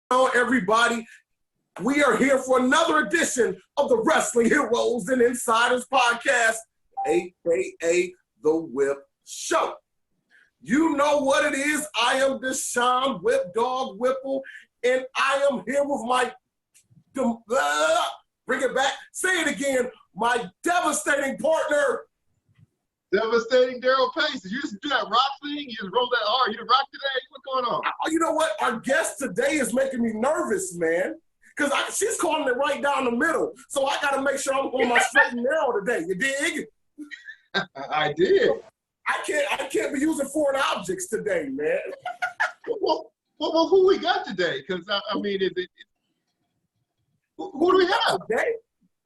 on, everybody? We are here for another edition of the Wrestling Heroes and Insiders podcast, aka The Whip Show. You know what it is. I am Deshaun Whip Dog Whipple, and I am here with my bring it back. Say it again. My devastating partner. Devastating Daryl Pace. Did you just do that rock thing? You just rolled that hard. You did rock today? What's going on? You know what? Our guest today is making me nervous, man. Because she's calling it right down the middle. So I got to make sure I'm on my straight and narrow today. You dig? I did. I can't be using foreign objects today, man. Well, who we got today? Because, I mean, who do we have? Today?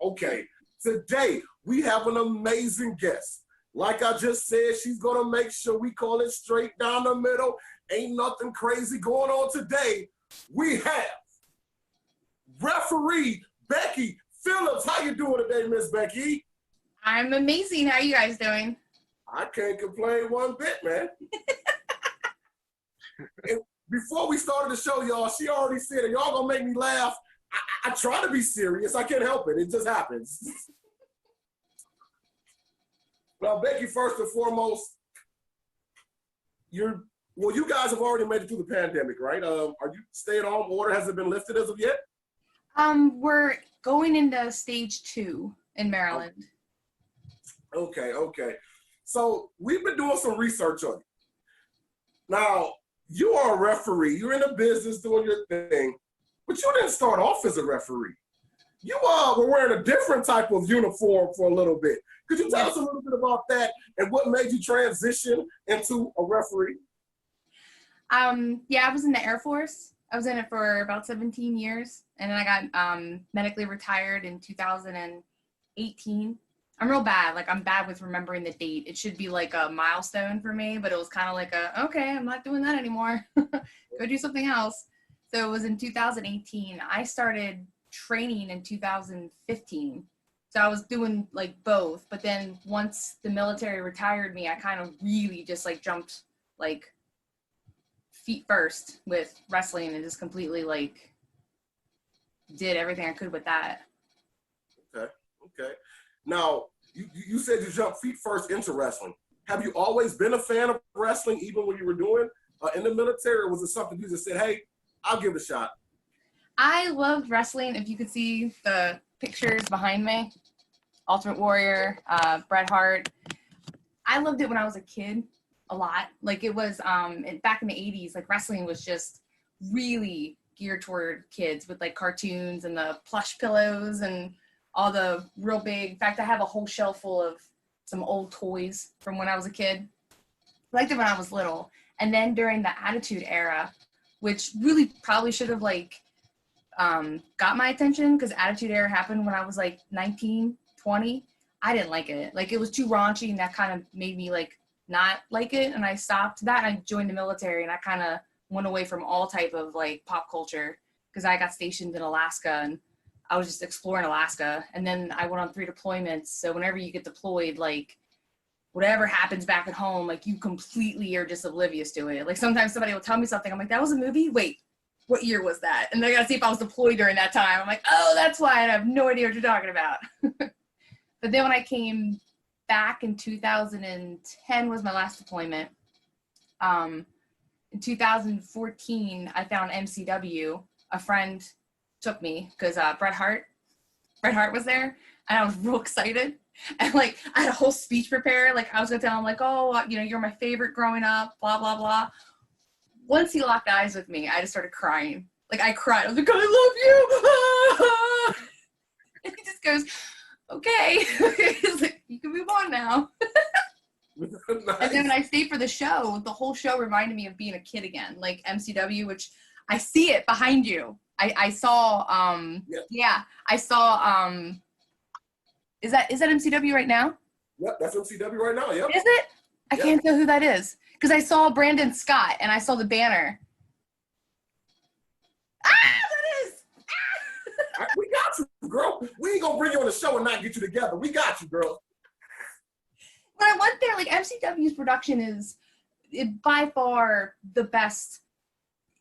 Okay. Today, we have an amazing guest. Like I just said, she's going to make sure we call it straight down the middle. Ain't nothing crazy going on today. We have referee Beckie Phillips. How you doing today, Miss Beckie? I'm amazing. How are you guys doing? I can't complain one bit, man. And before we started the show, y'all, she already said, y'all going to make me laugh. I try to be serious. I can't help it. It just happens. Well, Beckie, first and foremost, you guys have already made it through the pandemic, right? Are you stay-at-home order? Has it been lifted as of yet? We're going into stage 2 in Maryland. Okay. So we've been doing some research on you. Now, you are a referee. You're in the business doing your thing, but you didn't start off as a referee. You were wearing a different type of uniform for a little bit. Could you tell us a little bit about that and what made you transition into a referee? Yeah, I was in the Air Force. I was in it for about 17 years, and then I got medically retired in 2018. I'm real bad. Like, I'm bad with remembering the date. It should be like a milestone for me, but it was kind of like okay, I'm not doing that anymore. Go do something else. So it was in 2018. I started training in 2015. So I was doing like both, but then once the military retired me, I kind of really just like jumped like feet first with wrestling and just completely like did everything I could with that. Okay. Now, you said you jumped feet first into wrestling. Have you always been a fan of wrestling, even when you were doing in the military, or was it something you just said, hey, I'll give it a shot? I loved wrestling. If you could see the pictures behind me, Ultimate Warrior, Bret Hart. I loved it when I was a kid a lot. Like it was back in the 80s, like wrestling was just really geared toward kids with like cartoons and the plush pillows and all the real big. In fact, I have a whole shelf full of some old toys from when I was a kid. I liked it when I was little. And then during the Attitude Era, which really probably should have like got my attention because Attitude Era happened when I was like 19, 20. I didn't like it. Like it was too raunchy and that kind of made me like not like it. And I stopped that and I joined the military and I kind of went away from all type of like pop culture because I got stationed in Alaska and I was just exploring Alaska. And then I went on 3 deployments. So whenever you get deployed, like whatever happens back at home, like you completely are just oblivious to it. Like sometimes somebody will tell me something. I'm like, that was a movie? Wait, what year was that? And they got to see if I was deployed during that time. I'm like, oh, that's why. And I have no idea what you're talking about. But then when I came back in 2010 was my last deployment. In 2014, I found MCW. A friend took me because Bret Hart was there. And I was real excited. And like, I had a whole speech prepared. Like I was going to tell him like, oh, you're my favorite growing up, blah, blah, blah. Once he locked eyes with me, I just started crying. Like I cried. I was like, I love you. And he just goes, okay. He's like, you can move on now. Nice. And then when I stayed for the show, the whole show reminded me of being a kid again. Like MCW, which I see it behind you. I saw, I saw, is that MCW right now? Yep, that's MCW right now, yep. Is it? I can't tell who that is. Because I saw Brandon Scott and I saw the banner. That is! We got you, girl. We ain't gonna bring you on the show and not get you together. We got you, girl. When I went there, like MCW's production is by far the best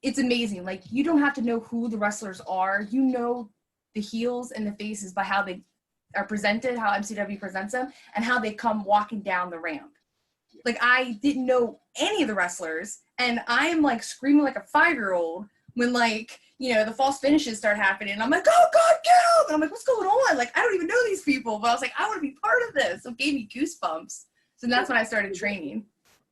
it's amazing. Like, you don't have to know who the wrestlers are. You know the heels and the faces by how they are presented, how MCW presents them, and how they come walking down the ramp. Like, I didn't know any of the wrestlers, and I'm like screaming like a 5-year-old when, like, you know, the false finishes start happening. And I'm like, oh God, get up! And I'm like, what's going on? Like, I don't even know these people. But I was like, I want to be part of this. So it gave me goosebumps. So that's when I started training.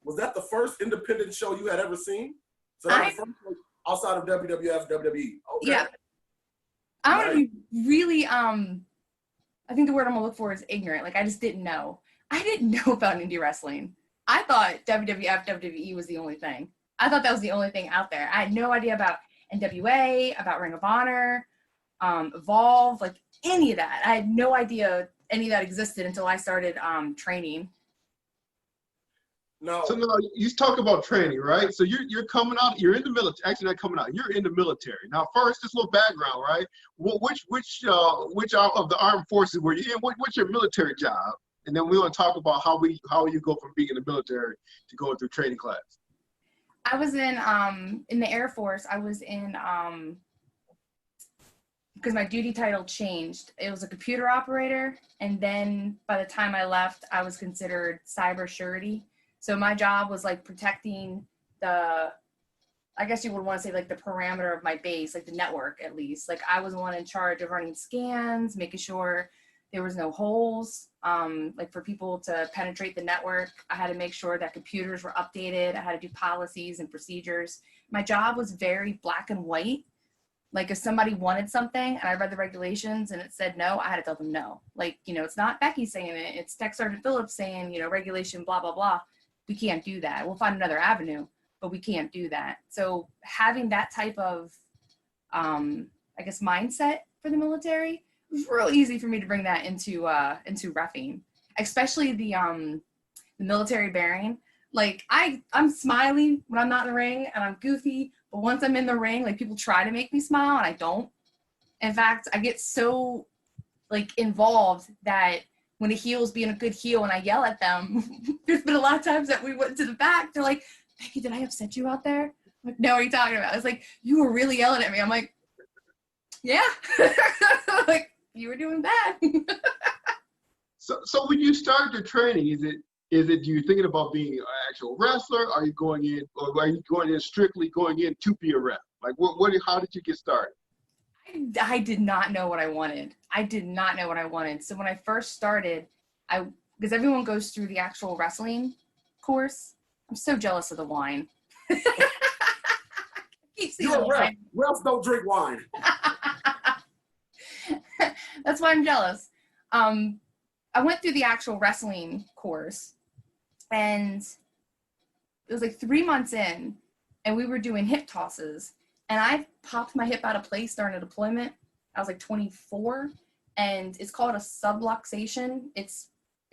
Was that the first independent show you had ever seen? So that was the first one outside of WWF, WWE. Okay. Yeah. I want to be really, I think the word I'm going to look for is ignorant. Like, I just didn't know. I didn't know about indie wrestling. I thought WWF, WWE was the only thing. I thought that was the only thing out there. I had no idea about NWA, about Ring of Honor, Evolve, like any of that. I had no idea any of that existed until I started training. No. So now you talk about training, right? So you're coming out. You're in the military. Actually, not coming out. You're in the military. Now, first, just a little background, right? Which of the armed forces were you in? What's your military job? And then we want to talk about how you go from being in the military to going through training class. I was in the Air Force. I was in because my duty title changed. It was a computer operator, and then by the time I left, I was considered cyber surety. So my job was like protecting I guess you would want to say like the parameter of my base, like the network at least. Like, I was the one in charge of running scans, making sure there was no holes. Like, for people to penetrate the network, I had to make sure that computers were updated. I had to do policies and procedures. My job was very black and white. Like, if somebody wanted something and I read the regulations and it said no, I had to tell them no. Like, you know, it's not Becky saying it. It's Tech Sergeant Phillips saying, you know, regulation, blah, blah, blah. We can't do that. We'll find another avenue, but we can't do that. So having that type of, I guess, mindset for the military, it was real easy for me to bring that into reffing, especially the military bearing. Like, I'm smiling when I'm not in the ring and I'm goofy, but once I'm in the ring, like, people try to make me smile and I don't. In fact, I get so like involved that when a heel's being a good heel and I yell at them, there's been a lot of times that we went to the back. They're like, Becky, did I upset you out there? I'm like, no, what are you talking about? It's like, you were really yelling at me. I'm like, yeah. Like, you were doing bad. So when you start your training, is it you thinking about being an actual wrestler? Are you going in, or are you going in strictly going in to be a ref? Like, how did you get started? I did not know what I wanted. So when I first started, because everyone goes through the actual wrestling course. I'm so jealous of the wine. You're a ref. Refs don't drink wine. That's why I'm jealous. I went through the actual wrestling course, and it was like 3 months in, and we were doing hip tosses, and I popped my hip out of place during a deployment. I was like 24, and it's called a subluxation. It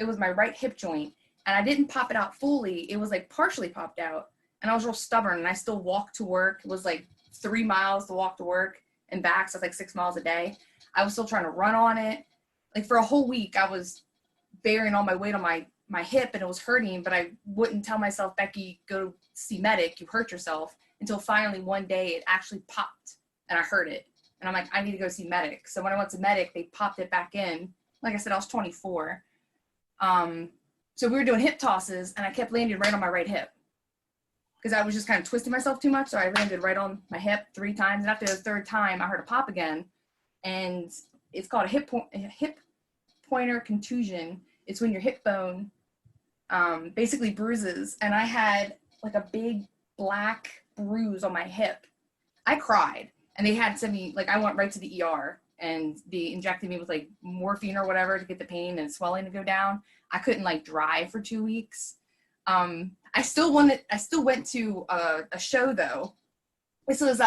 was my right hip joint, and I didn't pop it out fully. It was like partially popped out, and I was real stubborn, and I still walked to work. It was like 3 miles to walk to work and back, so it's like 6 miles a day. I was still trying to run on it. Like, for a whole week, I was bearing all my weight on my hip, and it was hurting, but I wouldn't tell myself, Becky, go see medic, you hurt yourself, until finally one day it actually popped and I heard it. And I'm like, I need to go see medic. So when I went to medic, they popped it back in. Like I said, I was 24. So we were doing hip tosses, and I kept landing right on my right hip because I was just kind of twisting myself too much. So I landed right on my hip 3 times. And after the 3rd time, I heard a pop again. And it's called a hip pointer contusion. It's when your hip bone basically bruises. And I had like a big black bruise on my hip. I cried, and they had to send me, like, I went right to the ER, and they injected me with like morphine or whatever to get the pain and swelling to go down. I couldn't like drive for 2 weeks. I still went to a show though. This was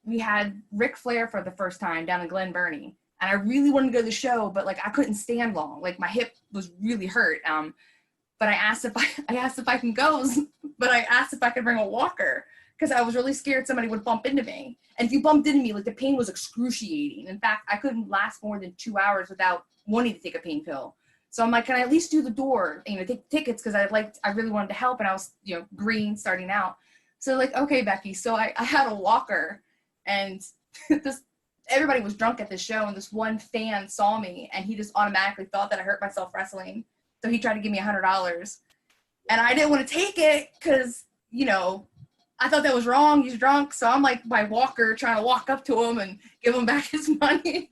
we had Ric Flair for the first time down in Glen Burnie, and I really wanted to go to the show, but like I couldn't stand long. Like, my hip was really hurt. But I asked if I can go, but I asked if I could bring a walker because I was really scared somebody would bump into me. And if you bumped into me, like, the pain was excruciating. In fact, I couldn't last more than 2 hours without wanting to take a pain pill. So I'm like, can I at least do the door, take tickets? Because I really wanted to help, and I was, green starting out. So like, okay, Becky, so I had a walker, and everybody was drunk at the show, and this one fan saw me, and he just automatically thought that I hurt myself wrestling. So he tried to give me $100, and I didn't want to take it because, you know, I thought that was wrong. He's drunk. So I'm like my walker trying to walk up to him and give him back his money.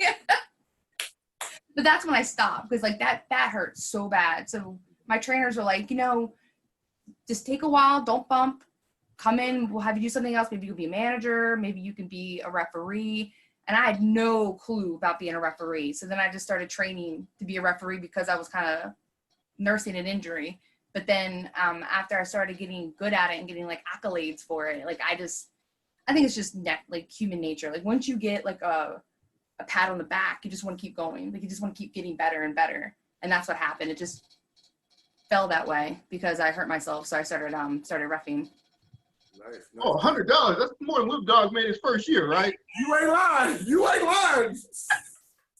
But that's when I stopped, because like that hurt so bad. So my trainers were like, you know, just take a while, don't bump, come in, we'll have you do something else. Maybe you can be a manager, maybe you can be a referee. And I had no clue about being a referee. So then I just started training to be a referee because I was kind of nursing an injury. But then after I started getting good at it and getting like accolades for it, like I think it's just like human nature. Like once you get like a pat on the back, you just want to keep going. Like you just want to keep getting better and better. And that's what happened. It just fell that way because I hurt myself. So I started reffing. Nice. Oh, $100. That's more than Whip Dog made his first year, right? You ain't lying.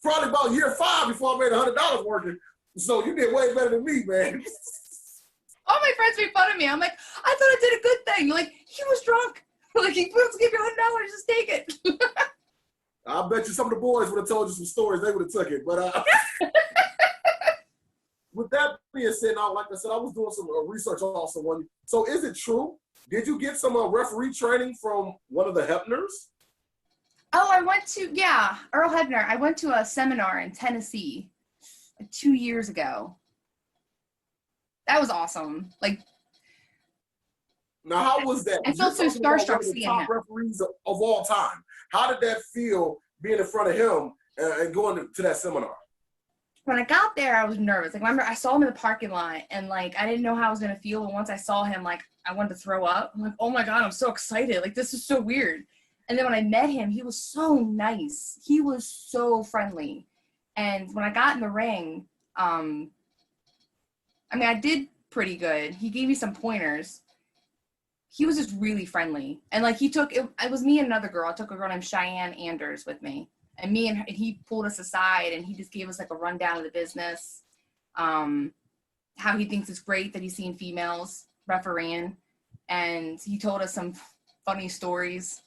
Probably about year 5 before I made $100 working. So you did way better than me, man. All my friends made fun of me. I'm like, I thought I did a good thing. Like, he was drunk. Like, he was give you $100, just take it. I bet you some of the boys would have told you some stories. They would have took it. But with that being said, now, like I said, I was doing some research also on you. So is it true? Did you get some referee training from one of the Hebners? Oh, I went to, yeah, Earl Hebner. I went to a seminar in Tennessee like 2 years ago. That was awesome. Like, now, how was that? I felt so starstruck seeing seeing top him. referees of all time. How did that feel being in front of him and going to that seminar? When I got there, I was nervous. Like, remember, I saw him in the parking lot, and like, I didn't know how I was gonna feel. And once I saw him, like, I wanted to throw up. I'm like, oh my god, I'm so excited. Like, this is so weird. And then when I met him, he was so nice. He was so friendly. And when I got in the ring, I mean, I did pretty good. He gave me some pointers. He was just really friendly. And like, it was me and another girl. I took a girl named Cheyenne Anders with me. And he pulled us aside, and he just gave us like a rundown of the business. How he thinks it's great that he's seeing females refereeing. And he told us some funny stories.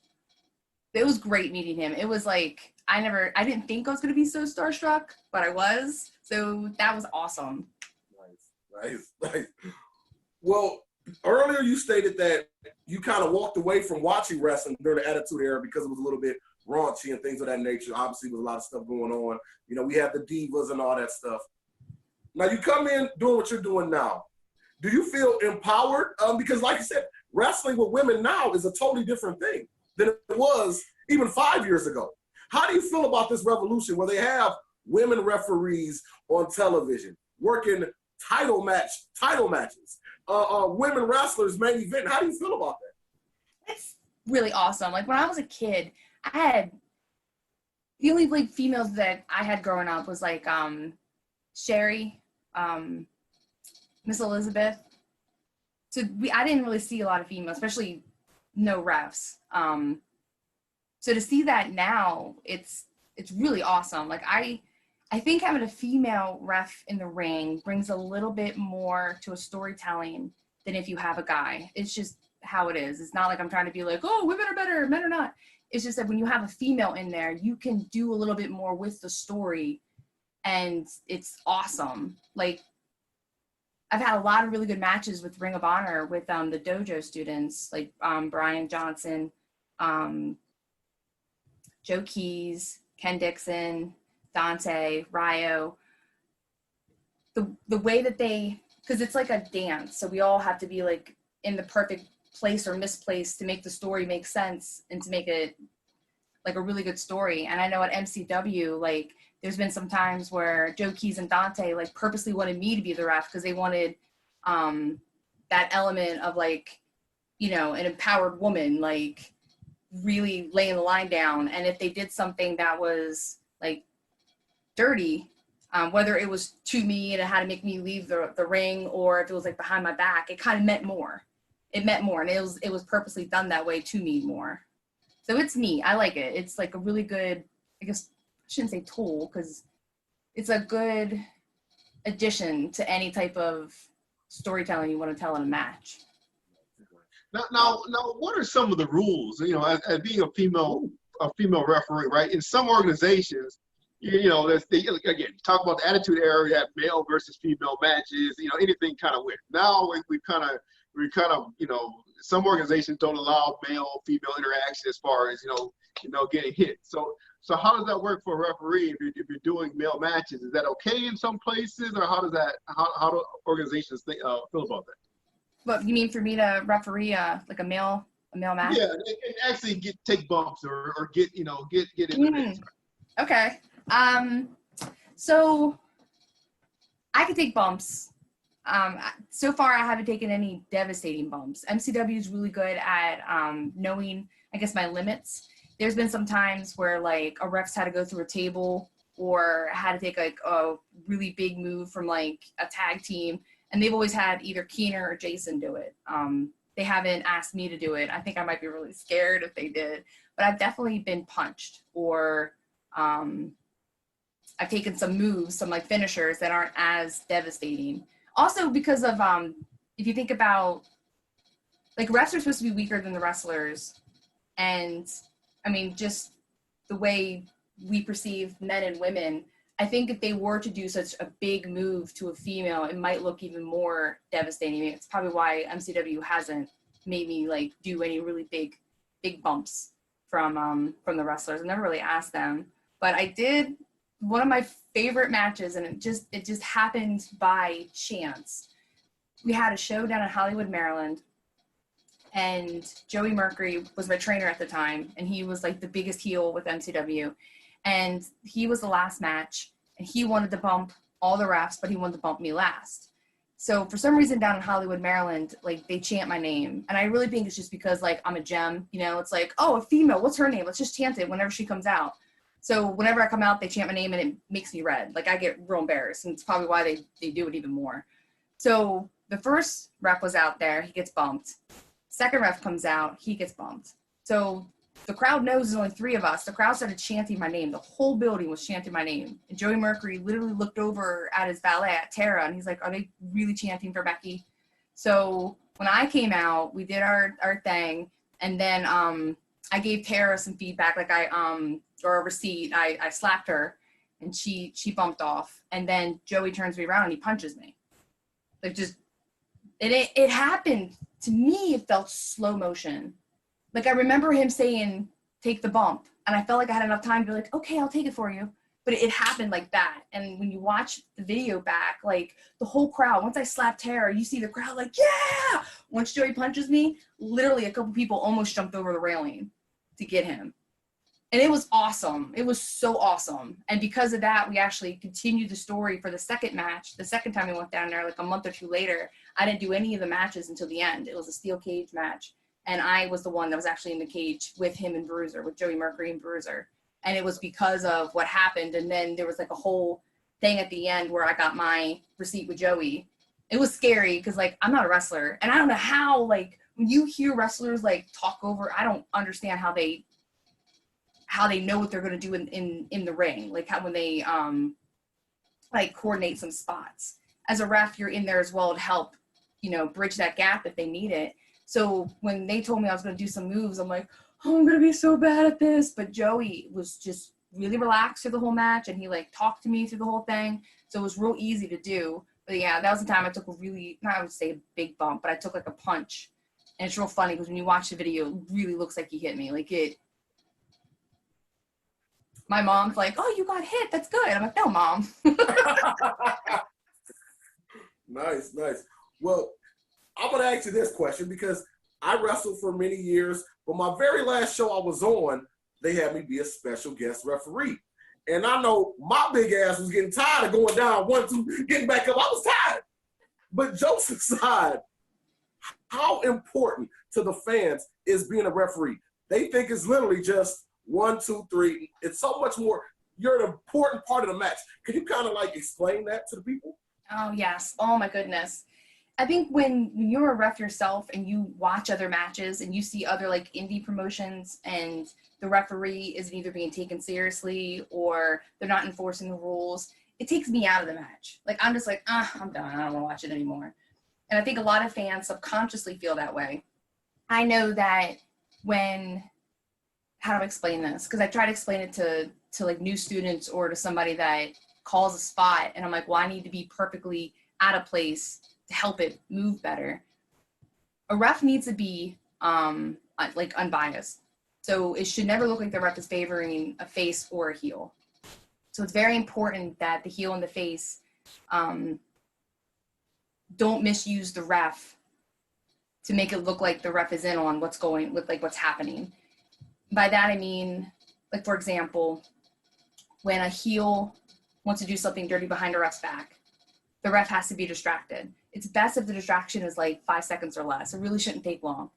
It was great meeting him. It was like, I didn't think I was going to be so starstruck, but I was. So that was awesome. Nice. Well, earlier you stated that you kind of walked away from watching wrestling during the Attitude Era because it was a little bit raunchy and things of that nature. Obviously, with a lot of stuff going on. You know, we have the divas and all that stuff. Now, you come in doing what you're doing now. Do you feel empowered? Because like you said, wrestling with women now is a totally different thing than it was even 5 years ago. How do you feel about this revolution where they have women referees on television working title matches, women wrestlers main event? How do you feel about that? It's really awesome. Like when I was a kid, the only like females that I had growing up was like Sherry, Miss Elizabeth. So I didn't really see a lot of females, especially no refs. So to see that now, it's really awesome. Like I think having a female ref in the ring brings a little bit more to a storytelling than if you have a guy. It's just how it is. It's not like I'm trying to be like, oh, women are better, men are not. It's just that when you have a female in there, you can do a little bit more with the story, and it's awesome. Like I've had a lot of really good matches with Ring of Honor with the dojo students, like Brian Johnson, Joe Keys, Ken Dixon, Dante, Ryo. The way that because it's like a dance, so we all have to be like in the perfect place or misplaced to make the story make sense and to make it like a really good story. And I know at MCW, like there's been some times where Joe Keys and Dante like purposely wanted me to be the ref because they wanted that element of like, you know, an empowered woman, like really laying the line down. And if they did something that was like dirty, whether it was to me and it had to make me leave the ring, or if it was like behind my back, it kind of meant more. It meant more, and it was purposely done that way to me more. So it's neat. I like it. It's like a really good, I guess I shouldn't say tool, because it's a good addition to any type of storytelling you want to tell in a match. Now, what are some of the rules? You know, as being a female referee, right? In some organizations, you know, again, talk about the attitude era. You have male versus female matches. You know, anything kind of weird. Now we kind of, you know, some organizations don't allow male-female interaction as far as you know, getting hit. So how does that work for a referee if you're doing male matches? Is that okay in some places, or how do organizations feel about that? What you mean for me to referee like a male match? Yeah, and actually take bumps or get into it. Okay. So I can take bumps. So far I haven't taken any devastating bumps. MCW is really good at knowing, I guess, my limits. There's been some times where like a ref's had to go through a table or had to take like a really big move from like a tag team, and they've always had either Keener or Jason do it. They haven't asked me to do it. I think I might be really scared if they did, but I've definitely been punched, or I've taken some moves, some like finishers that aren't as devastating. Also because of, if you think about, like, refs are supposed to be weaker than the wrestlers. And I mean, just the way we perceive men and women, I think if they were to do such a big move to a female, it might look even more devastating. I mean, it's probably why MCW hasn't made me like do any really big bumps from the wrestlers. I never really asked them, but I did one of my favorite matches, and it just happened by chance. We had a show down in Hollywood, Maryland, and Joey Mercury was my trainer at the time, and he was like the biggest heel with MCW. And he was the last match, and he wanted to bump all the refs, but he wanted to bump me last. So for some reason down in Hollywood, Maryland, like they chant my name. And I really think it's just because like I'm a gem, you know, it's like, oh, a female, what's her name? Let's just chant it whenever she comes out. So whenever I come out, they chant my name and it makes me red. Like I get real embarrassed, and it's probably why they do it even more. So the first ref was out there, he gets bumped. Second ref comes out, he gets bumped. So the crowd knows there's only three of us. The crowd started chanting my name. The whole building was chanting my name. And Joey Mercury literally looked over at his valet, at Tara, and he's like, are they really chanting for Becky? So when I came out, we did our thing. And then I gave Tara some feedback, like or a receipt. I slapped her, and she bumped off. And then Joey turns me around and he punches me. Like just, it happened. To me, it felt slow motion. Like I remember him saying, take the bump. And I felt like I had enough time to be like, okay, I'll take it for you. But it happened like that. And when you watch the video back, like the whole crowd, once I slapped Tara, you see the crowd like, yeah! Once Joey punches me, literally a couple people almost jumped over the railing to get him. And it was awesome. It was so awesome. And because of that, we actually continued the story for the second match. The second time we went down there, like a month or two later, I didn't do any of the matches until the end. It was a steel cage match. And I was the one that was actually in the cage with him and Bruiser, with Joey Mercury and Bruiser. And it was because of what happened. And then there was like a whole thing at the end where I got my receipt with Joey. It was scary because like I'm not a wrestler. And I don't know how, like when you hear wrestlers like talk over, I don't understand how they know what they're going to do in the ring. Like how when they like coordinate some spots. As a ref, you're in there as well to help, you know, bridge that gap if they need it. So when they told me I was going to do some moves, I'm like, oh, I'm going to be so bad at this. But Joey was just really relaxed through the whole match, and he like talked to me through the whole thing. So it was real easy to do. But yeah, that was the time I took a really, not I would say a big bump, but I took like a punch. And it's real funny because when you watch the video, it really looks like he hit me. Like it. My mom's like, oh, you got hit. That's good. I'm like, no, Mom. Nice. Well, I'm going to ask you this question because I wrestled for many years, but my very last show I was on, they had me be a special guest referee. And I know my big ass was getting tired of going down 1-2, getting back up. I was tired. But jokes aside, how important to the fans is being a referee? They think it's literally just 1, 2, 3. It's so much more. You're an important part of the match. Can you kind of like explain that to the people? Oh, yes. Oh, my goodness. I think when you're a ref yourself and you watch other matches and you see other like indie promotions and the referee isn't either being taken seriously or they're not enforcing the rules, it takes me out of the match. Like, I'm just like, I'm done. I don't want to watch it anymore. And I think a lot of fans subconsciously feel that way. I know that how do I explain this? Because I try to explain it to like new students or to somebody that calls a spot, and I'm like, well, I need to be perfectly out of place to help it move better. A ref needs to be like unbiased. So it should never look like the ref is favoring a face or a heel. So it's very important that the heel and the face don't misuse the ref to make it look like the ref is in on what's happening. By that I mean, like, for example, when a heel wants to do something dirty behind a ref's back, the ref has to be distracted. It's best if the distraction is like 5 seconds or less. It really shouldn't take long.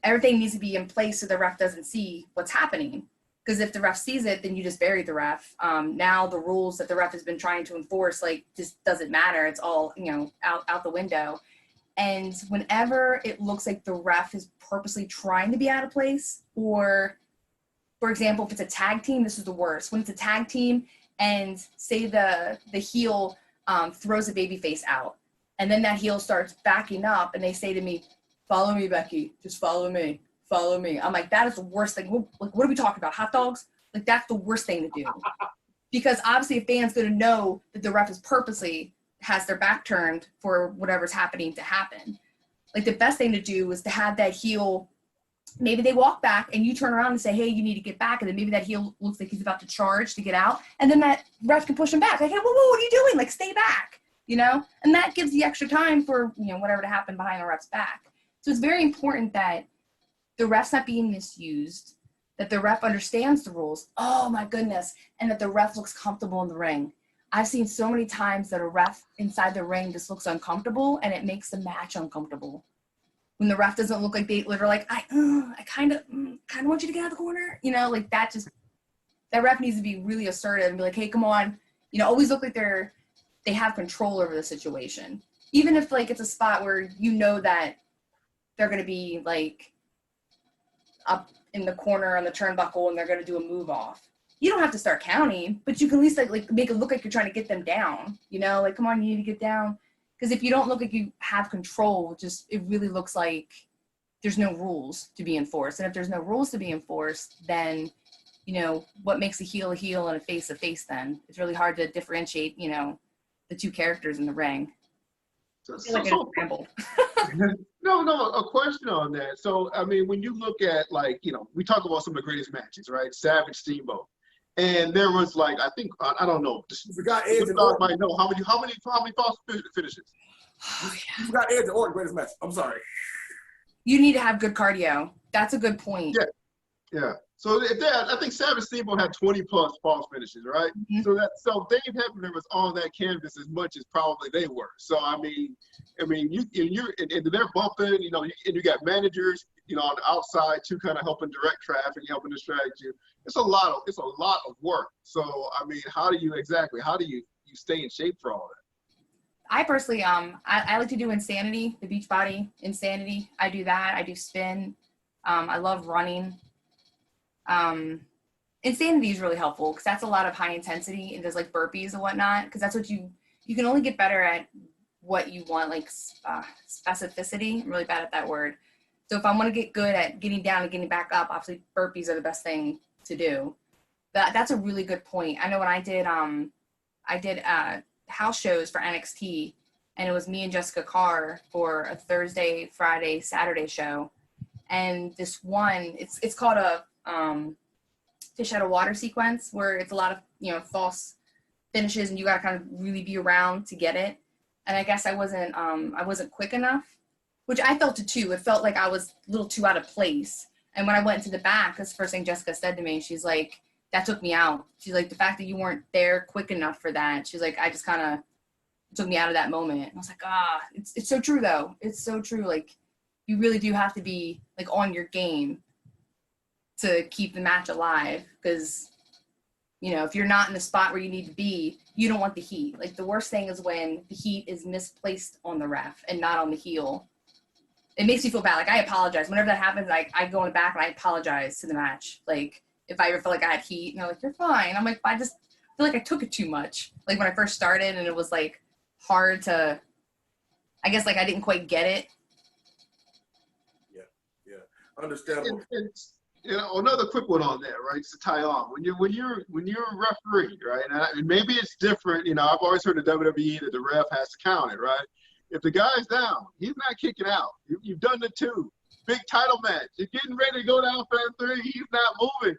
Everything needs to be in place so the ref doesn't see what's happening. Because if the ref sees it, then you just bury the ref. Now the rules that the ref has been trying to enforce, like, just doesn't matter. It's all, out the window. And whenever it looks like the ref is purposely trying to be out of place, or, for example, if it's a tag team, this is the worst. When it's a tag team and say the heel throws a babyface out, and then that heel starts backing up and they say to me, "Follow me, Becky, just follow me. Follow me." I'm like, that is the worst thing. Like, what are we talking about? Hot dogs? Like, that's the worst thing to do. Because obviously a fan's going to know that the ref is purposely has their back turned for whatever's happening to happen. Like, the best thing to do is to have that heel, maybe they walk back and you turn around and say, "Hey, you need to get back." And then maybe that heel looks like he's about to charge to get out. And then that ref can push him back. Like, "Hey, whoa, what are you doing? Like, stay back," And that gives the extra time for, whatever to happen behind the ref's back. So it's very important that the ref's not being misused, that the ref understands the rules, oh my goodness, and that the ref looks comfortable in the ring. I've seen so many times that a ref inside the ring just looks uncomfortable, and it makes the match uncomfortable. When the ref doesn't look like they're like, I kind of want you to get out of the corner, like that ref needs to be really assertive and be like, "Hey, come on," always look like they have control over the situation. Even if, like, it's a spot where that they're going to be, like, up in the corner on the turnbuckle and they're going to do a move off. You don't have to start counting, but you can at least like make it look like you're trying to get them down, like, "Come on, you need to get down." Because if you don't look like you have control, it really looks like there's no rules to be enforced. And if there's no rules to be enforced, then, what makes a heel and a face then? It's really hard to differentiate, the two characters in the ring. I feel like I just rambled. No, a question on that. So, I mean, when you look at, like, we talk about some of the greatest matches, right? Savage, Steamboat. And there was, like, I think, I don't know. We got Edge and Orton. Might know how many false finishes? You got Edge and Orton, greatest match. I'm sorry. You need to have good cardio. That's a good point. Yeah. So I think Savage Steamboat had 20 plus false finishes, right? Mm-hmm. So Dave Hebner was on that canvas as much as probably they were. So I mean, they're bumping, and you got managers, on the outside too, kind of helping direct traffic, helping distract you. It's a lot of work. So I mean, how do you stay in shape for all that? I personally, I like to do Insanity, the beach body Insanity. I do that. I do spin. I love running. Insanity is really helpful because that's a lot of high intensity and does like burpees and whatnot. Because that's what you can only get better at what you want, like specificity. I'm really bad at that word. So if I want to get good at getting down and getting back up, obviously burpees are the best thing to do. That's a really good point. I know when I did house shows for NXT, and it was me and Jessica Carr for a Thursday, Friday, Saturday show. And this one, it's called a fish out of water sequence, where it's a lot of false finishes and you gotta kind of really be around to get it. And I guess I wasn't quick enough, which I felt it too. It felt like I was a little too out of place. And when I went into the back, that's the first thing Jessica said to me. She's like, "That took me out." She's like, "The fact that you weren't there quick enough for that." She's like, "I just kind of took me out of that moment." And I was like, it's so true though. It's so true. Like, you really do have to be like on your game to keep the match alive, because if you're not in the spot where you need to be, you don't want the heat. Like, the worst thing is when the heat is misplaced on the ref and not on the heel. It makes me feel bad. Like, I apologize whenever that happens. I go in the back and I apologize to the match. Like, if I ever felt like I had heat, and they're like, "You're fine." I'm like, I just feel like I took it too much. Like, when I first started and it was like hard to, I guess, like, I didn't quite get it. Understandable. And, you know, another quick one on that, right? To tie on, when you're a referee, right? And maybe it's different. You know, I've always heard of WWE that the ref has to count it, right? If the guy's down, he's not kicking out. You've done the two. Big title match. You're getting ready to go down for a 3. He's not moving.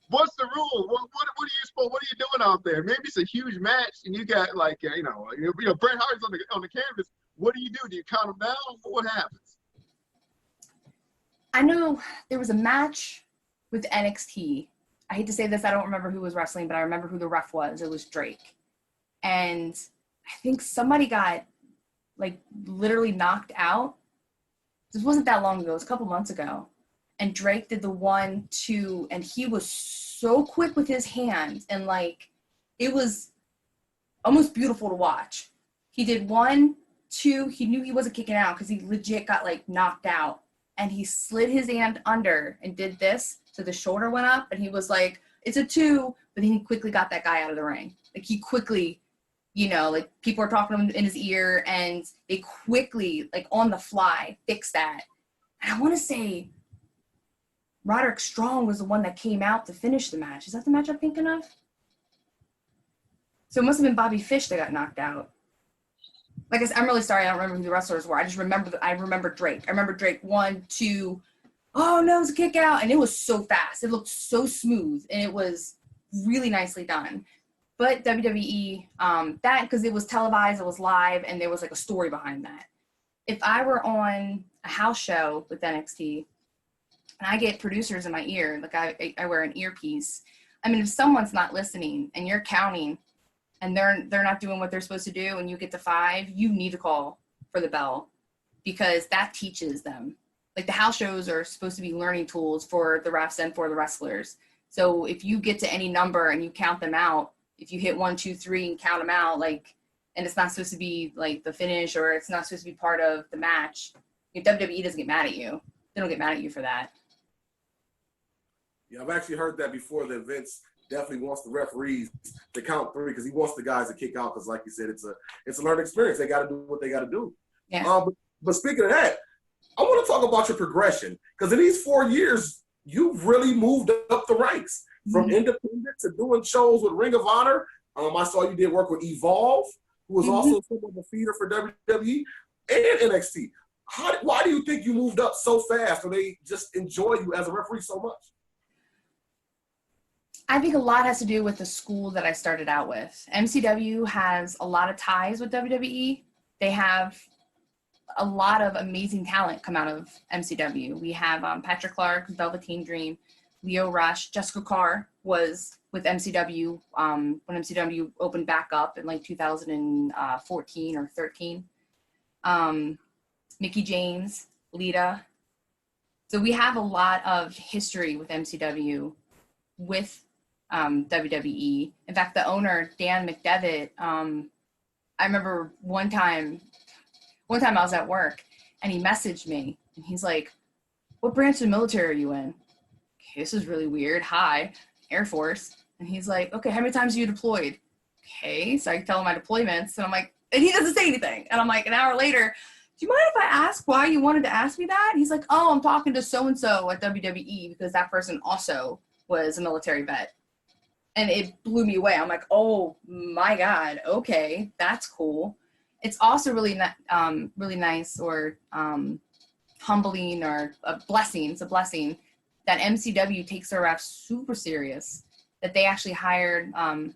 What's the rule? What are you doing out there? Maybe it's a huge match and you got like Bret Hart's on the canvas. What do you do? Do you count him down? What happens? I know there was a match with NXT. I hate to say this, I don't remember who was wrestling, but I remember who the ref was. It was Drake. And I think somebody got like literally knocked out. This wasn't that long ago. It was a couple months ago. And Drake did the 1, 2, and he was so quick with his hands. And like, it was almost beautiful to watch. He did 1, 2, he knew he wasn't kicking out because he legit got like knocked out. And he slid his hand under and did this. So the shoulder went up and he was like, it's a 2, but then he quickly got that guy out of the ring. Like he quickly, you know, like people are talking to him in his ear and they quickly, like on the fly, fixed that. And I want to say Roderick Strong was the one that came out to finish the match. Is that the match I'm thinking of? So it must have been Bobby Fish that got knocked out. Like I said, I'm really sorry. I don't remember who the wrestlers were. I just remember I remember Drake. I remember Drake 1, 2. Oh no, it was a kick out. And it was so fast. It looked so smooth and it was really nicely done. But WWE, that, because it was televised, it was live, and there was like a story behind that. If I were on a house show with NXT and I get producers in my ear, like I wear an earpiece. I mean, if someone's not listening and you're counting and they're not doing what they're supposed to do and you get to 5, you need to call for the bell because that teaches them. Like the house shows are supposed to be learning tools for the refs and for the wrestlers. So if you get to any number and you count them out, if you hit 1, 2, 3 and count them out, like, and it's not supposed to be like the finish or it's not supposed to be part of the match, WWE doesn't get mad at you. They don't get mad at you for that. Yeah, I've actually heard that before. That Vince definitely wants the referees to count 3 because he wants the guys to kick out because, like you said, it's a learning experience. They got to do what they got to do. Yeah. But speaking of that, I want to talk about your progression because in these 4 years, you've really moved up the ranks from independent to doing shows with Ring of Honor. I saw you did work with Evolve, who was also the feeder for WWE and NXT. Why do you think you moved up so fast, or they just enjoy you as a referee so much? I think a lot has to do with the school that I started out with. MCW has a lot of ties with WWE. They have a lot of amazing talent come out of MCW. We have Patrick Clark, Velveteen Dream, Leo Rush, Jessica Carr was with MCW when MCW opened back up in like 2014 or 13. Mickey James, Lita. So we have a lot of history with MCW with WWE. In fact, the owner, Dan McDevitt, I remember one time I was at work and he messaged me and he's like, what branch of the military are you in? Okay, this is really weird. Hi, Air Force. And he's like, okay, how many times are you deployed? Okay, so I tell him my deployments and I'm like, and he doesn't say anything. And I'm like, an hour later, do you mind if I ask why you wanted to ask me that? He's like, oh, I'm talking to so-and-so at WWE because that person also was a military vet. And it blew me away. I'm like, oh my God, okay, that's cool. It's also really nice or humbling or a blessing. It's a blessing that MCW takes their refs super serious, that they actually hired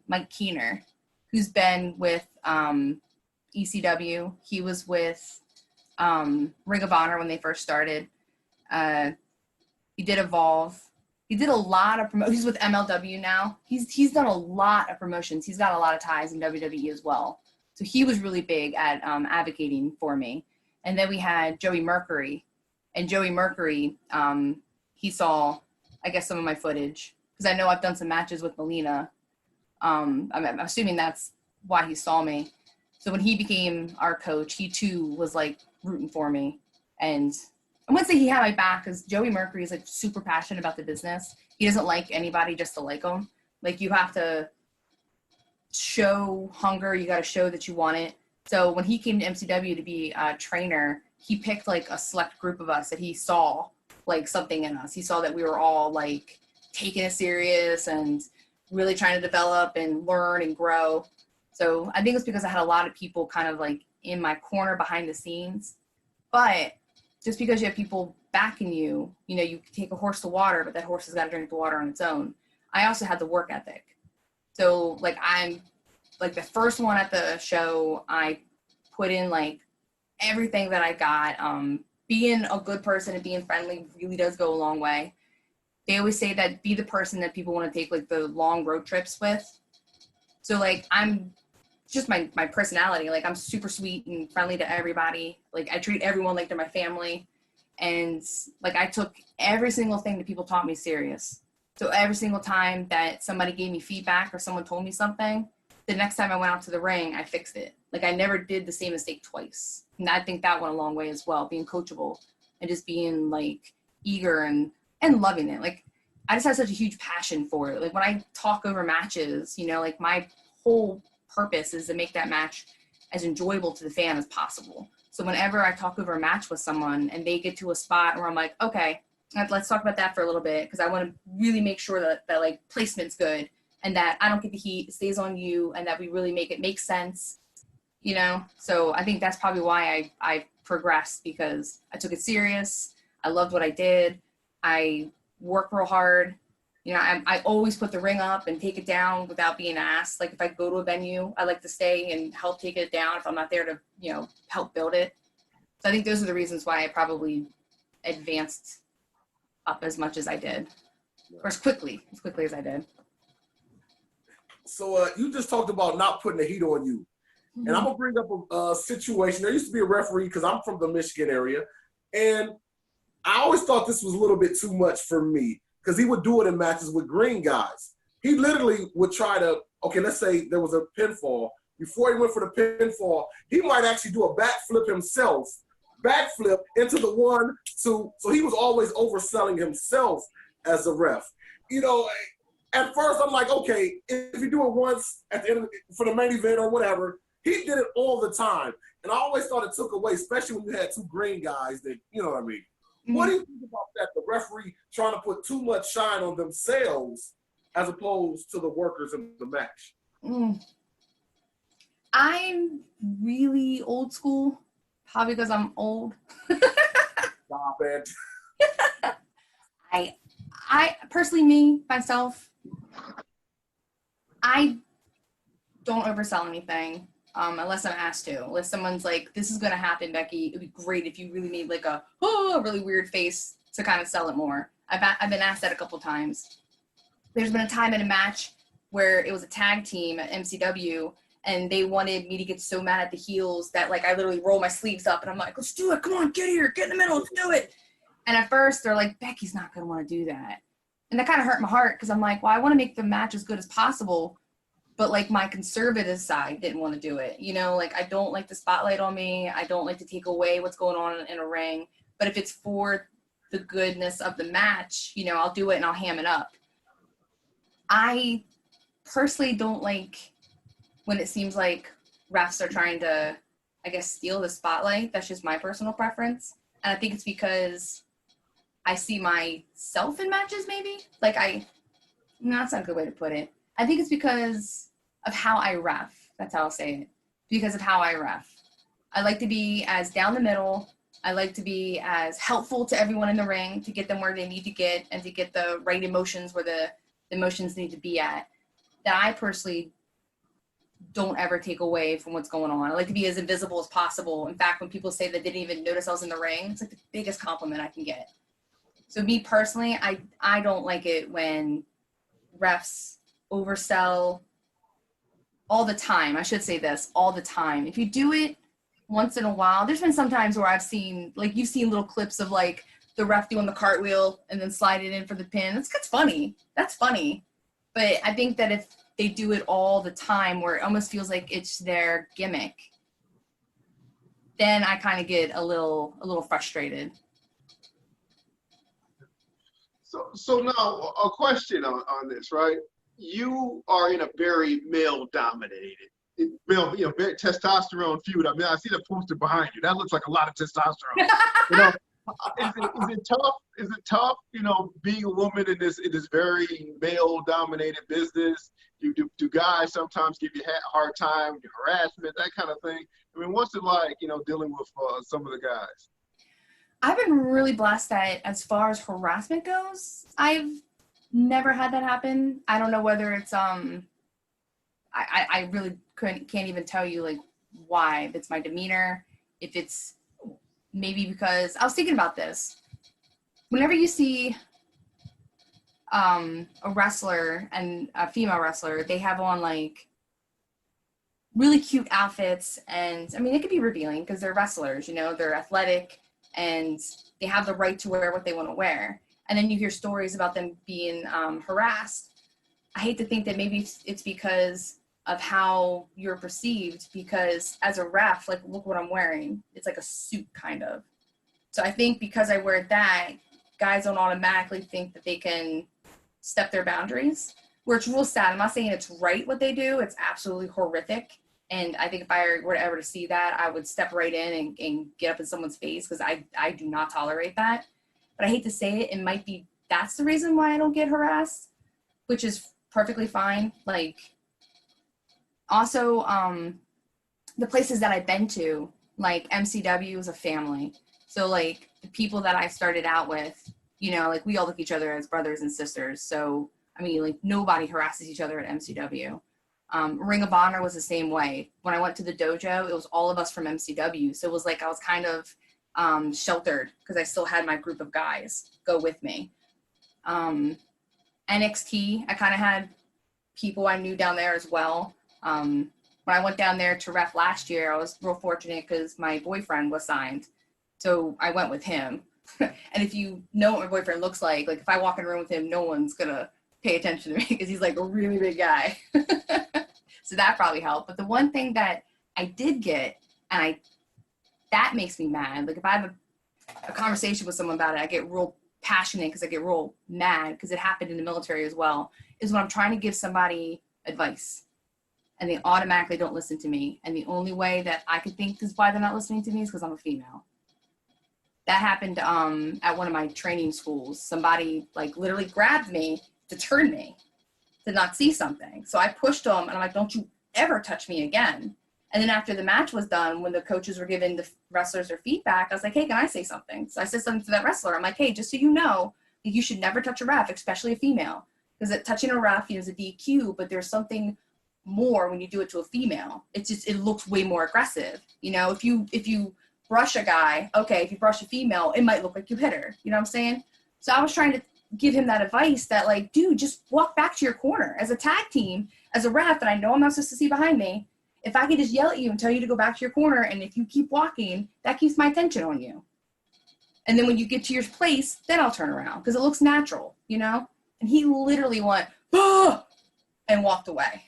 Mike Keener, who's been with ECW. He was with Ring of Honor when they first started. He did Evolve. He did a lot of promotions. He's with MLW now. He's done a lot of promotions. He's got a lot of ties in WWE as well. So he was really big at advocating for me. And then we had Joey Mercury. And Joey Mercury, he saw, I guess, some of my footage. Because I know I've done some matches with Melina. I'm assuming that's why he saw me. So when he became our coach, he too was like rooting for me. And I wouldn't say he had my back because Joey Mercury is like super passionate about the business. He doesn't like anybody just to like them. Like you have to show hunger. You got to show that you want it. So when he came to MCW to be a trainer, he picked like a select group of us that he saw like something in us. He saw that we were all like taking it serious and really trying to develop and learn and grow. So I think it's because I had a lot of people kind of like in my corner behind the scenes. But just because you have people backing you, you know, you take a horse to water, but that horse has got to drink the water on its own. I also had the work ethic. So like I'm like the first one at the show, I put in like everything that I got. Being a good person and being friendly really does go a long way. They always say that be the person that people want to take like the long road trips with. So like I'm just my personality. Like I'm super sweet and friendly to everybody. Like I treat everyone like they're my family. And like I took every single thing that people taught me serious. So every single time that somebody gave me feedback or someone told me something, the next time I went out to the ring, I fixed it. Like I never did the same mistake twice. And I think that went a long way as well, being coachable and just being like eager and loving it. Like I just had such a huge passion for it. Like when I talk over matches, you know, like my whole purpose is to make that match as enjoyable to the fan as possible. So whenever I talk over a match with someone and they get to a spot where I'm like, okay, let's talk about that for a little bit, because I want to really make sure that like placement's good and that I don't get the heat, it stays on you, and that we really make it make sense, you know? So I think that's probably why I progressed, because I took it serious. I loved what I did. I worked real hard. You know, I always put the ring up and take it down without being asked. Like if I go to a venue, I like to stay and help take it down if I'm not there to, you know, help build it. So I think those are the reasons why I probably advanced up as much as I did, or as quickly as I did. So you just talked about not putting the heat on you. And I'm going to bring up a situation. There used to be a referee, because I'm from the Michigan area, and I always thought this was a little bit too much for me, because he would do it in matches with green guys. He literally would try to, okay, let's say there was a pinfall. Before he went for the pinfall, he might actually do a backflip himself, backflip into the 1, 2. So he was always overselling himself as a ref. You know, at first I'm like, okay, if you do it once at the end of for the main event or whatever, he did it all the time. And I always thought it took away, especially when you had 2 green guys that, you know what I mean? Mm-hmm. What do you think about that? The referee trying to put too much shine on themselves as opposed to the workers in the match? I'm really old school, probably because I'm old. Stop it. I personally, myself, I don't oversell anything unless I'm asked to. Unless someone's like, this is going to happen, Becky. It'd be great if you really made like a really weird face to kind of sell it more. I've been asked that a couple times. There's been a time in a match where it was a tag team at MCW, and they wanted me to get so mad at the heels that like I literally roll my sleeves up and I'm like, let's do it. Come on, get here, get in the middle, let's do it. And at first they're like, Becky's not going to want to do that. And that kind of hurt my heart, because I'm like, well, I want to make the match as good as possible. But like my conservative side didn't want to do it. You know, like I don't like the spotlight on me. I don't like to take away what's going on in a ring. But if it's for the goodness of the match, you know, I'll do it and I'll ham it up. I personally don't like when it seems like refs are trying to, I guess, steal the spotlight. That's just my personal preference. And I think it's because I see myself in matches, maybe. Like no, that's not a good way to put it. I think it's because of how I ref. That's how I'll say it. Because of how I ref. I like to be as down the middle. I like to be as helpful to everyone in the ring to get them where they need to get and to get the right emotions where the emotions need to be at. That I personally don't ever take away from what's going on. I like to be as invisible as possible. In fact, when people say that they didn't even notice I was in the ring, it's like the biggest compliment I can get. So me personally, I don't like it when refs oversell all the time. I should say this, all the time. If you do it once in a while, there's been some times where I've seen, like you've seen little clips of like the ref doing the cartwheel and then slide it in for the pin. That's funny. That's funny. But I think that if they do it all the time where it almost feels like it's their gimmick, then I kind of get a little frustrated. So now a question on this, right? You are in a very male-dominated, very testosterone feud. I mean, I see the poster behind you. That looks like a lot of testosterone. You know, Is it tough? Is it tough? You know, being a woman in this very male-dominated business. Do guys sometimes give you a hard time, harassment, that kind of thing? I mean, what's it like, you know, dealing with some of the guys? I've been really blessed that as far as harassment goes, I've never had that happen. I don't know whether it's I really can't even tell you like why. If it's my demeanor, if it's maybe because I was thinking about this. Whenever you see a wrestler and a female wrestler, they have on like really cute outfits, and I mean it could be revealing because they're wrestlers, you know, they're athletic and they have the right to wear what they want to wear. And then you hear stories about them being harassed. I hate to think that maybe it's because of how you're perceived, because as a ref, like, look what I'm wearing. It's like a suit kind of. So I think because I wear that, guys don't automatically think that they can step their boundaries, where it's real sad. I'm not saying it's right what they do. It's absolutely horrific. And I think if I were ever to see that, I would step right in and get up in someone's face, because I do not tolerate that. But I hate to say it, it might be that's the reason why I don't get harassed, which is perfectly fine. Like, also, the places that I've been to, like MCW is a family. So like the people that I started out with, you know, like we all look at each other as brothers and sisters. So, I mean, like nobody harasses each other at MCW. Ring of Honor was the same way. When I went to the dojo, it was all of us from MCW. So it was like I was kind of sheltered because I still had my group of guys go with me. NXT, I kind of had people I knew down there as well. When I went down there to ref last year, I was real fortunate because my boyfriend was signed. So I went with him. And if you know what my boyfriend looks like if I walk in a room with him, no one's going to pay attention to me because he's like a really big guy. So that probably helped. But the one thing that I did get, and that makes me mad. Like if I have a conversation with someone about it, I get real passionate because I get real mad because it happened in the military as well, is when I'm trying to give somebody advice and they automatically don't listen to me. And the only way that I could think is why they're not listening to me is because I'm a female. That happened at one of my training schools. Somebody like literally grabbed me to turn me to not see something. So I pushed them and I'm like, don't you ever touch me again. And then after the match was done, when the coaches were giving the wrestlers their feedback, I was like, hey, can I say something? So I said something to that wrestler. I'm like, hey, just so you know, you should never touch a ref, especially a female. Because touching a ref, is a DQ, but there's something more when you do it to a female. It's just, it looks way more aggressive. You know, if you brush a guy, okay, if you brush a female, it might look like you hit her. You know what I'm saying? So I was trying to give him that advice that like, dude, just walk back to your corner. As a tag team, as a ref, and I know I'm not supposed to see behind me, if I could just yell at you and tell you to go back to your corner, and if you keep walking, that keeps my attention on you. And then when you get to your place, then I'll turn around because it looks natural, you know? And he literally went, ah, and walked away.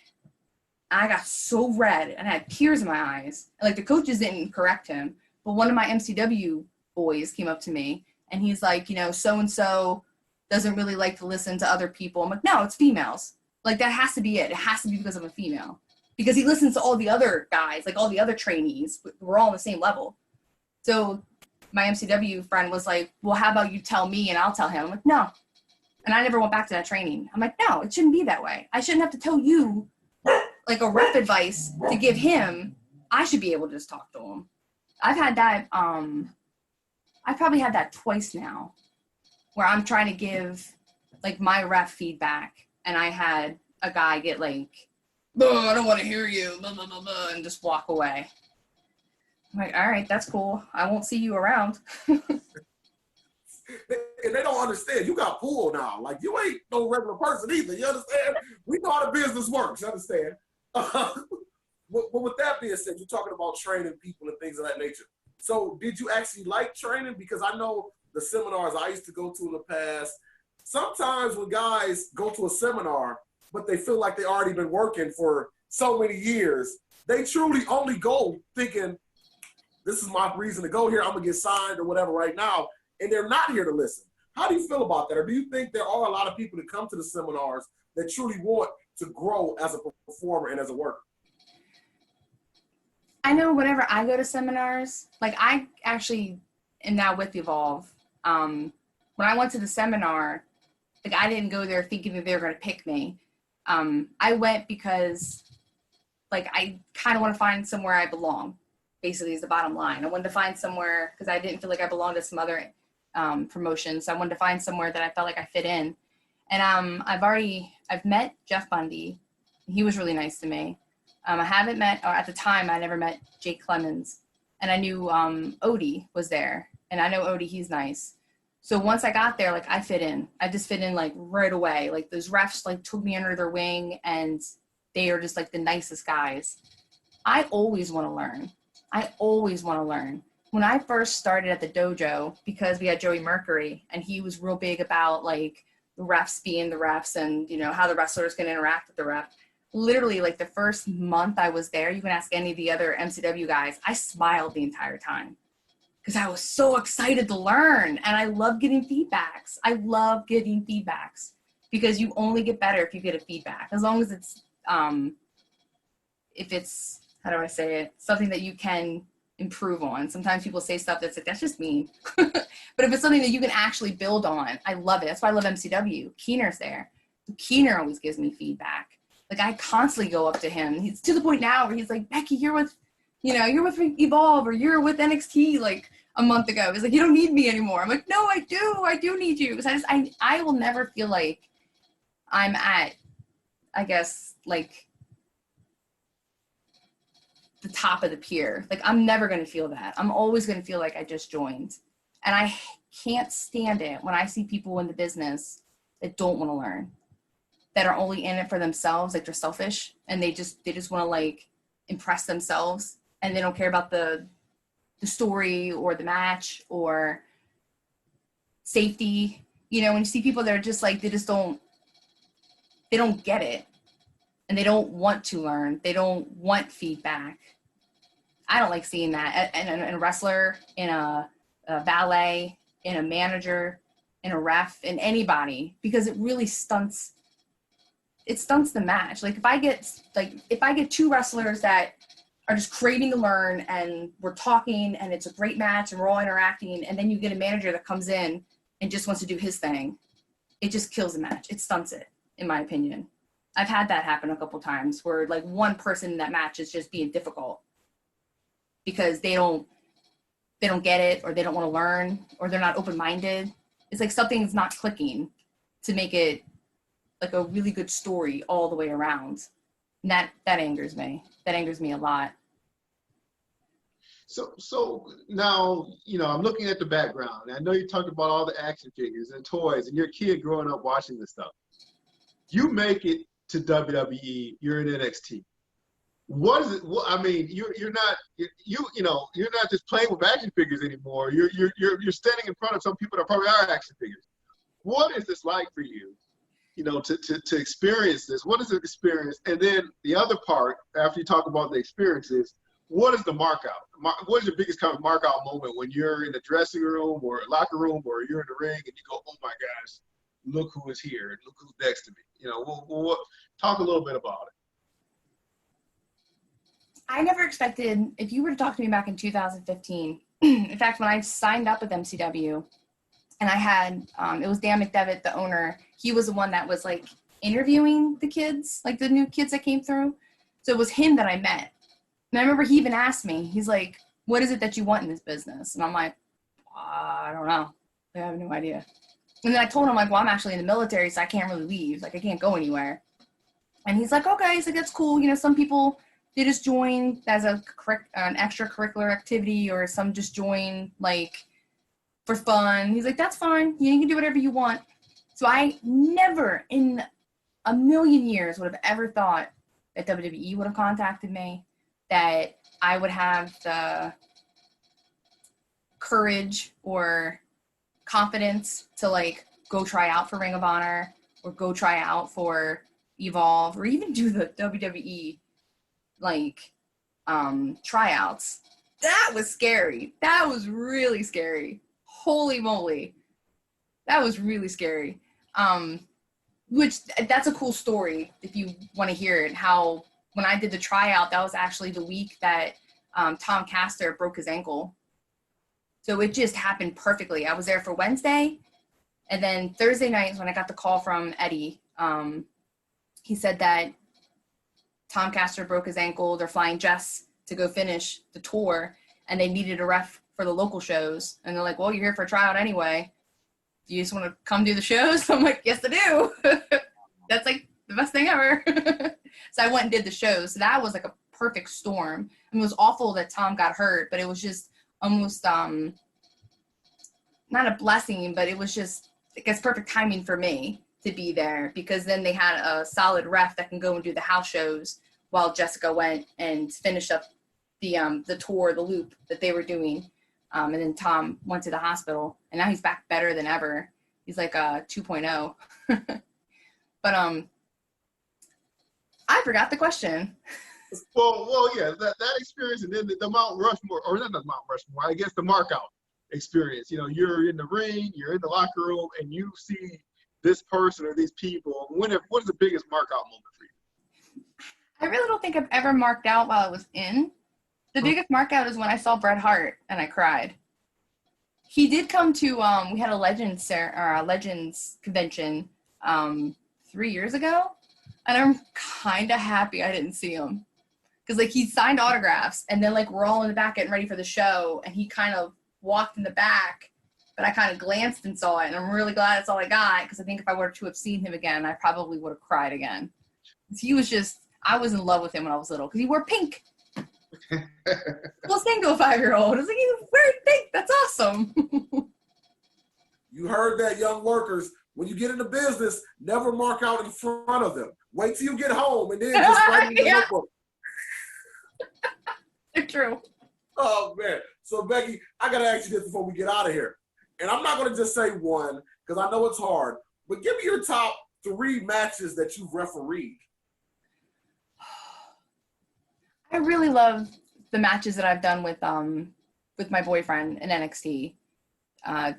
I got so red and I had tears in my eyes. And like the coaches didn't correct him, but one of my MCW boys came up to me and he's like, you know, so-and-so doesn't really like to listen to other people. I'm like, no, it's females. Like that has to be it. It has to be because I'm a female. Because he listens to all the other guys, like all the other trainees. We're all on the same level. So my MCW friend was like, well, how about you tell me and I'll tell him? I'm like, no. And I never went back to that training. I'm like, no, it shouldn't be that way. I shouldn't have to tell you like a rep advice to give him. I should be able to just talk to him. I've had that, I've probably had that twice now where I'm trying to give like my ref feedback and I had a guy get like, I don't want to hear you, blah, blah, blah, blah, and just walk away. I'm like, all right, that's cool. I won't see you around. And they don't understand. You got pulled now. Like, you ain't no regular person either. You understand? We know how the business works. You understand? But with that being said, you're talking about training people and things of that nature. So did you actually like training? Because I know the seminars I used to go to in the past, sometimes when guys go to a seminar, but they feel like they already been working for so many years, they truly only go thinking, this is my reason to go here. I'm going to get signed or whatever right now. And they're not here to listen. How do you feel about that? Or do you think there are a lot of people that come to the seminars that truly want to grow as a performer and as a worker? I know whenever I go to seminars, like I actually am now with Evolve. When I went to the seminar, like I didn't go there thinking that they were going to pick me. I went because like I kind of want to find somewhere I belong, basically is the bottom line. I wanted to find somewhere because I didn't feel like I belonged to some other promotions. So I wanted to find somewhere that I felt like I fit in. And I've met Jeff Bundy. He was really nice to me. I haven't met, or at the time I never met Jake Clemens. And I knew Odie was there. And I know Odie, he's nice. So once I got there, like I fit in. I just fit in like right away. Like those refs like took me under their wing and they are just like the nicest guys. I always want to learn. I always want to learn. When I first started at the dojo, because we had Joey Mercury and he was real big about like the refs being the refs and, you know, how the wrestlers can interact with the ref. Literally like the first month I was there, you can ask any of the other MCW guys, I smiled the entire time because I was so excited to learn. And I love getting feedbacks. I love getting feedbacks because you only get better if you get a feedback, as long as it's, if it's, how do I say it? Something that you can improve on. Sometimes people say stuff that's like, that's just mean. But if it's something that you can actually build on, I love it. That's why I love MCW. Keener's there. Keener always gives me feedback. Like I constantly go up to him. He's to the point now where he's like, Becky, you're with Evolve or you're with NXT like a month ago. He's like, you don't need me anymore. I'm like, no, I do need you. Because I will never feel like I'm at, I guess, like the top of the pier. Like I'm never going to feel that. I'm always going to feel like I just joined. And I can't stand it when I see people in the business that don't want to learn, that are only in it for themselves, like they're selfish and they just want to like impress themselves and they don't care about the story or the match or safety. You know, when you see people that are just like, they don't get it and they don't want to learn. They don't want feedback. I don't like seeing that in a wrestler, in a valet, in a manager, in a ref, in anybody, because it really stunts the match. Like if I get two wrestlers that are just craving to learn and we're talking and it's a great match and we're all interacting, and then you get a manager that comes in and just wants to do his thing, it just kills the match. It stunts it, in my opinion. I've had that happen a couple times where like one person in that match is just being difficult because they don't get it, or they don't want to learn, or they're not open-minded. It's like something's not clicking to make it like a really good story all the way around. And that angers me. That angers me a lot. So now, you know, I'm looking at the background. I know you talked about all the action figures and toys and your kid growing up watching this stuff. You make it to WWE, you're in NXT. What is it? I mean, you're not just playing with action figures anymore. You're standing in front of some people that probably are action figures. What is this like for you? You know, to experience this. What is the experience? And then the other part, after you talk about the experiences, what is the mark out? What is your biggest kind of mark out moment when you're in the dressing room or locker room or you're in the ring and you go, oh my gosh, look who is here, look who's next to me. You know, talk a little bit about it. I never expected, if you were to talk to me back in 2015, in fact, when I signed up with MCW, and I had, it was Dan McDevitt, the owner, he was the one that was like interviewing the kids, like the new kids that came through. So it was him that I met. And I remember he even asked me, he's like, what is it that you want in this business? And I'm like, I don't know. I have no idea. And then I told him, like, well, I'm actually in the military, so I can't really leave. Like, I can't go anywhere. And he's like, okay. He's like, that's cool. You know, some people, they just join as an extracurricular activity, or some just join, like, for fun. He's like, that's fine. You can do whatever you want. So I never in a million years would have ever thought that WWE would have contacted me, that I would have the courage or confidence to like go try out for Ring of Honor or go try out for Evolve or even do the WWE like tryouts. That was scary. That was really scary. Holy moly. That was really scary. Which that's a cool story if you want to hear it, how when I did the tryout, that was actually the week that Tom Castor broke his ankle. So it just happened perfectly. I was there for Wednesday, and then Thursday night is when I got the call from Eddie. He said that Tom Castor broke his ankle. They're flying Jess to go finish the tour, and they needed a ref for the local shows. And they're like, well, you're here for a tryout anyway. Do you just want to come do the shows? I'm like, yes, I do. That's like the best thing ever. So I went and did the shows. So that was like a perfect storm. I mean, it was awful that Tom got hurt, but it was just almost not a blessing, but it was just, I guess, perfect timing for me to be there, because then they had a solid ref that can go and do the house shows while Jessica went and finished up the tour, the loop that they were doing. And then Tom went to the hospital, and now he's back better than ever. He's like 2.0. But I forgot the question. Well, yeah, that experience, and then the Mount Rushmore, or not the Mount Rushmore, I guess the markout experience. You know, you're in the ring, you're in the locker room, and you see this person or these people. What is the biggest markout moment for you? I really don't think I've ever marked out while I was in. The biggest markout is when I saw Bret Hart and I cried. He did come to, we had a Legends convention 3 years ago, and I'm kind of happy I didn't see him. Because, like, he signed autographs, and then, like, we're all in the back getting ready for the show, and he kind of walked in the back, but I kind of glanced and saw it, and I'm really glad that's all I got, because I think if I were to have seen him again, I probably would have cried again. He was just, I was in love with him when I was little, because he wore pink. Well, thing to a 5-year-old. I was like, he's wearing pink. That's awesome. You heard that, young workers. When you get into business, never mark out in front of them. Wait till you get home, and then just write in the notebook. It's true. Oh, man. So, Becky, I got to ask you this before we get out of here. And I'm not going to just say one, because I know it's hard. But give me your top 3 matches that you've refereed. I really love the matches that I've done with my boyfriend in NXT,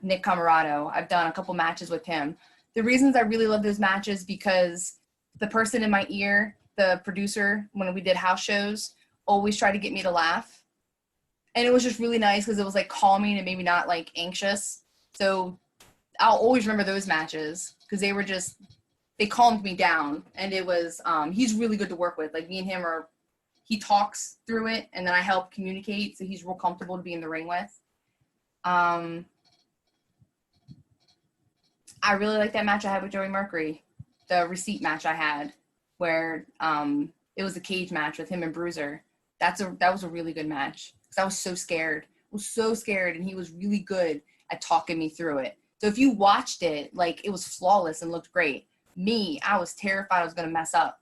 Nick Camarado. I've done a couple matches with him. The reasons I really love those matches, because the person in my ear, the producer, when we did house shows, always tried to get me to laugh. And it was just really nice because it was like calming and maybe not like anxious. So I'll always remember those matches because they calmed me down. And it was, he's really good to work with. Like, me and him he talks through it, and then I help communicate, so he's real comfortable to be in the ring with. I really like that match I had with Joey Mercury, the receipt match I had, where it was a cage match with him and Bruiser. That was a really good match, because I was so scared. I was so scared, and he was really good at talking me through it. So if you watched it, like, it was flawless and looked great. Me, I was terrified I was going to mess up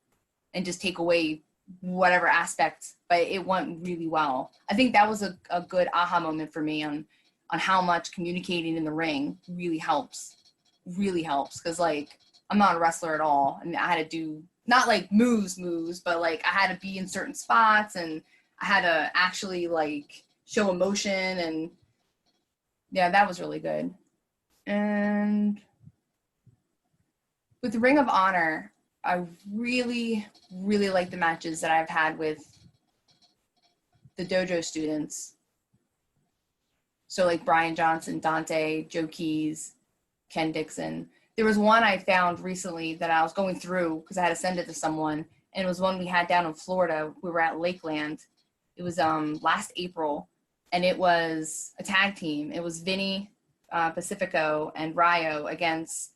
and just take away whatever aspect, but it went really well. I think that was a good aha moment for me on how much communicating in the ring really helps, because, like, I'm not a wrestler at all, and I had to do not like moves, but like I had to be in certain spots, and I had to actually like show emotion, and yeah, that was really good. And with Ring of Honor, I really, really like the matches that I've had with the dojo students. So like Brian Johnson, Dante, Joe Keys, Ken Dixon. There was one I found recently that I was going through because I had to send it to someone, and it was one we had down in Florida. We were at Lakeland. It was last April, and it was a tag team. It was Vinny Pacifico and Ryo against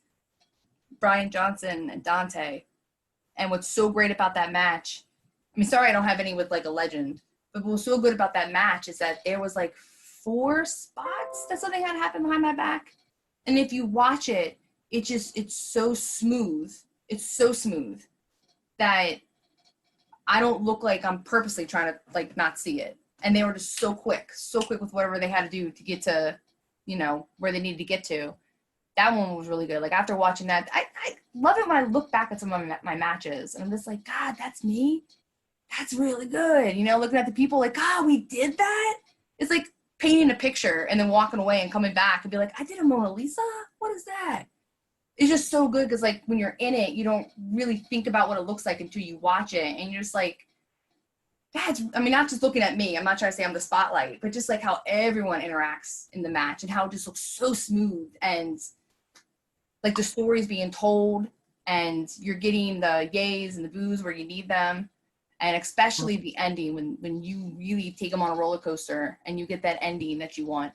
Brian Johnson and Dante. And what's so great about that match, I mean, sorry I don't have any with like a legend, but what's so good about that match is that there was like 4 spots that something had happened behind my back. And if you watch it, it's so smooth. It's so smooth that I don't look like I'm purposely trying to like not see it. And they were just so quick with whatever they had to do to get to, you know, where they needed to get to. That one was really good. Like, after watching that, I love it when I look back at some of my matches, and I'm just like, God, that's me? That's really good. You know, looking at the people like, God, we did that? It's like painting a picture and then walking away and coming back and be like, I did a Mona Lisa? What is that? It's just so good because, like, when you're in it, you don't really think about what it looks like until you watch it, and you're just like, I mean, not just looking at me, I'm not trying to say I'm the spotlight, but just like how everyone interacts in the match and how it just looks so smooth, and like the stories being told, and you're getting the yays and the boos where you need them. And especially the ending when you really take them on a roller coaster and you get that ending that you want.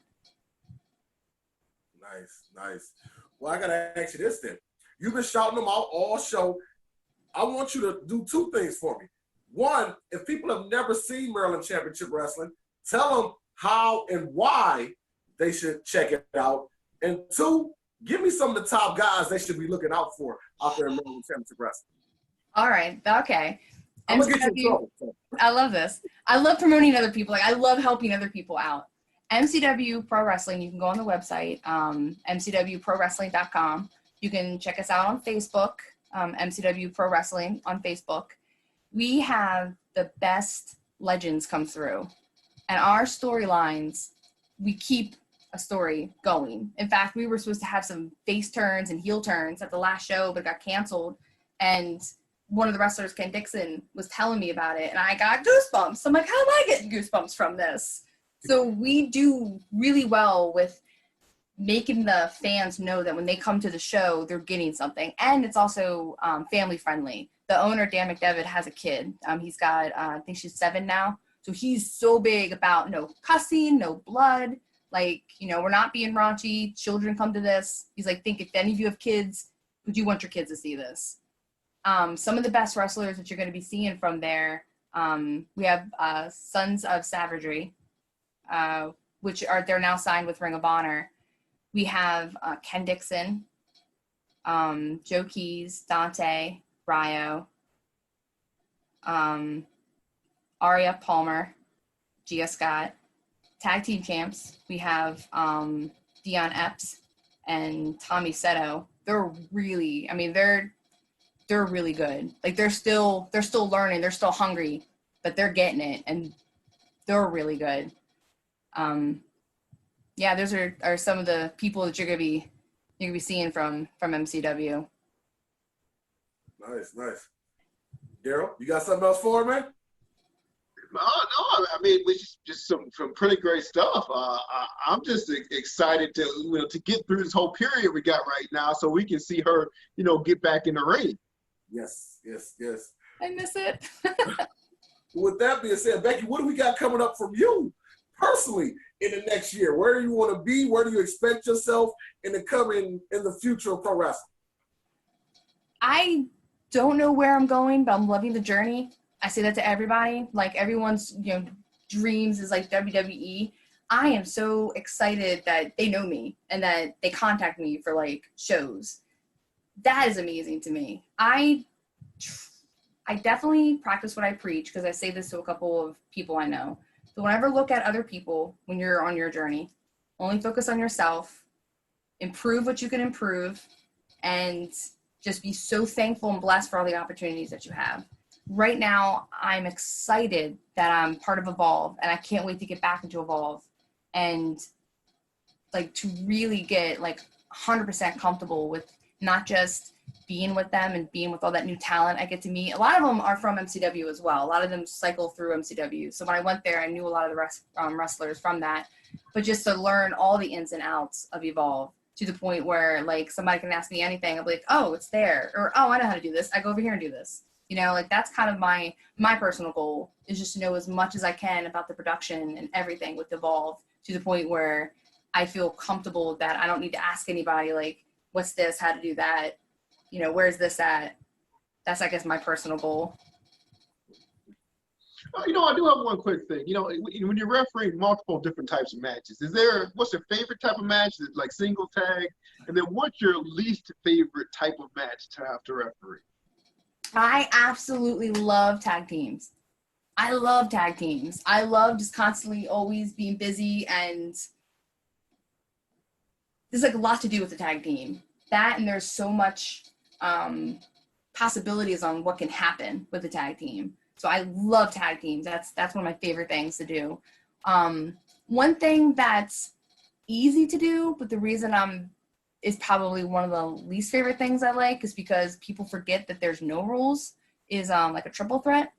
Nice. Well, I gotta ask you this then. You've been shouting them out all show. I want you to do two things for me. One, if people have never seen Maryland Championship Wrestling, tell them how and why they should check it out. And two, give me some of the top guys they should be looking out for out there in Maryland Championship Wrestling. All right. Okay. I'm gonna get you in trouble. I love this. I love promoting other people. Like, I love helping other people out. MCW Pro Wrestling, you can go on the website, mcwprowrestling.com. You can check us out on Facebook, MCW Pro Wrestling on Facebook. We have the best legends come through. And our storylines, we keep a story going. In fact, we were supposed to have some face turns and heel turns at the last show, but it got canceled. And one of the wrestlers, Ken Dixon, was telling me about it, and I got goosebumps. I'm like, how am I getting goosebumps from this? So we do really well with making the fans know that when they come to the show, they're getting something. And it's also family friendly. The owner, Dan McDevitt, has a kid. He's got, I think she's 7 now. So he's so big about no cussing, no blood. Like, you know, we're not being raunchy. Children come to this. He's like, think if any of you have kids, would you want your kids to see this? Some of the best wrestlers that you're going to be seeing from there, we have Sons of Savagery, which they're now signed with Ring of Honor. We have Ken Dixon, Joe Keys, Dante, Ryo, Aria Palmer, Gia Scott. Tag team champs, we have Dion Epps and Tommy Seto. They're really, I mean, they're really good. Like, they're still learning, they're still hungry, but they're getting it, and they're really good. Yeah, those are some of the people that you're gonna be seeing from MCW. Nice. Daryl, you got something else for me? No, I mean, it's just some pretty great stuff. I'm just excited to get through this whole period we got right now, so we can see her, get back in the ring. Yes. I miss it. With that being said, Becky, what do we got coming up from you personally in the next year? Where do you want to be? Where do you expect yourself in the future of pro wrestling? I don't know where I'm going, but I'm loving the journey. I say that to everybody. Like, everyone's, dreams is like WWE. I am so excited that they know me and that they contact me for like shows. That is amazing to me. I definitely practice what I preach, because I say this to a couple of people I know. So whenever look at other people when you're on your journey, only focus on yourself, improve what you can improve, and just be so thankful and blessed for all the opportunities that you have. Right now, I'm excited that I'm part of Evolve, and I can't wait to get back into Evolve and like to really get like 100% comfortable with not just being with them and being with all that new talent I get to meet. A lot of them are from MCW as well. A lot of them cycle through MCW. So when I went there, I knew a lot of the wrestlers from that. But just to learn all the ins and outs of Evolve, to the point where like somebody can ask me anything, I'll be like, oh, it's there. Or, oh, I know how to do this. I go over here and do this. Like that's kind of my personal goal, is just to know as much as I can about the production and everything with Evolve, to the point where I feel comfortable that I don't need to ask anybody like, what's this, how to do that, where's this at? That's, I guess, my personal goal. I do have one quick thing. When you're refereeing multiple different types of matches, what's your favorite type of match? Is it like single tag? And then what's your least favorite type of match to have to referee? I absolutely love tag teams. I love tag teams. I love just constantly always being busy, and there's like a lot to do with the tag team. That, and there's so much possibilities on what can happen with the tag team. So I love tag teams. That's one of my favorite things to do. One thing that's easy to do, but the reason is probably one of the least favorite things I like, is because people forget that there's no rules, is like a triple threat.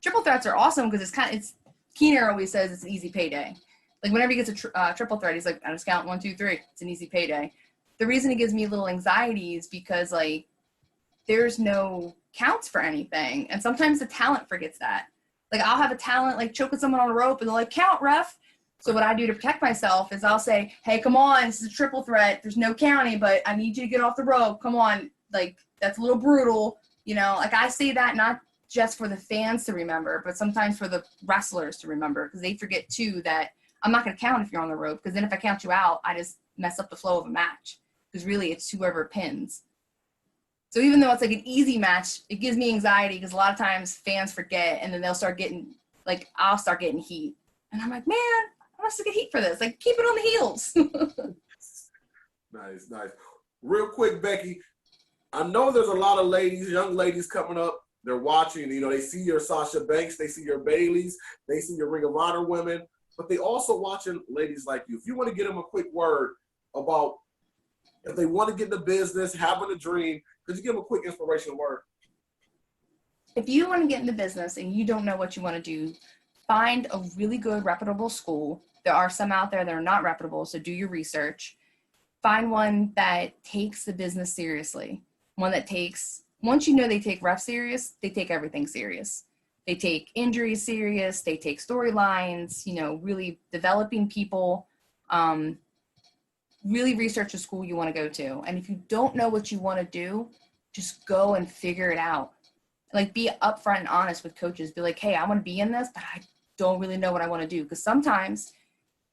triple threats are awesome because it's Keener always says it's an easy payday. Like whenever he gets a triple threat, he's like, I just count 1, 2, 3. It's an easy payday. The reason it gives me a little anxiety is because like there's no counts for anything, and sometimes the talent forgets that. Like I'll have a talent like choking someone on a rope, and they're like, count, ref. So what I do to protect myself is I'll say, hey, come on, this is a triple threat. There's no counting, but I need you to get off the rope. Come on, like that's a little brutal, you know. Like I say that not just for the fans to remember, but sometimes for the wrestlers to remember, because they forget too that I'm not going to count if you're on the rope, because then if I count you out, I just mess up the flow of a match, because really it's whoever pins. So even though it's like an easy match, it gives me anxiety because a lot of times fans forget, and then they'll start getting, like, I'll start getting heat. And I'm like, man, I must get heat for this. Like, keep it on the heels. Nice, nice. Real quick, Becky, I know there's a lot of ladies, young ladies coming up. They're watching, you know, they see your Sasha Banks, they see your Baileys, they see your Ring of Honor women, but they also watching ladies like you. If you want to give them a quick word about if they want to get into business, having a dream, could you give them a quick inspirational word? If you want to get into business and you don't know what you want to do, find a really good, reputable school. There are some out there that are not reputable, so do your research. Find one that takes the business seriously. One that takes, once you know they take ref serious, they take everything serious. They take injuries serious, they take storylines, you know, really developing people. Really research a school you want to go to. And if you don't know what you want to do, just go and figure it out. Like be upfront and honest with coaches. Be like, hey, I want to be in this, but I don't really know what I want to do. Because sometimes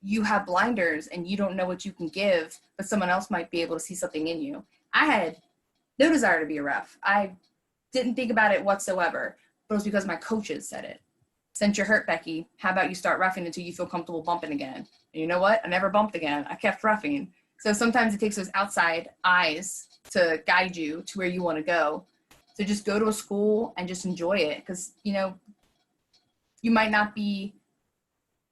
you have blinders and you don't know what you can give, but someone else might be able to see something in you. I had no desire to be a ref. I didn't think about it whatsoever, but it was because my coaches said it. Since you're hurt, Becky, how about you start reffing until you feel comfortable bumping again? And you know what? I never bumped again. I kept reffing. So sometimes it takes those outside eyes to guide you to where you want to go. So just go to a school and just enjoy it. Because, you know, you might not be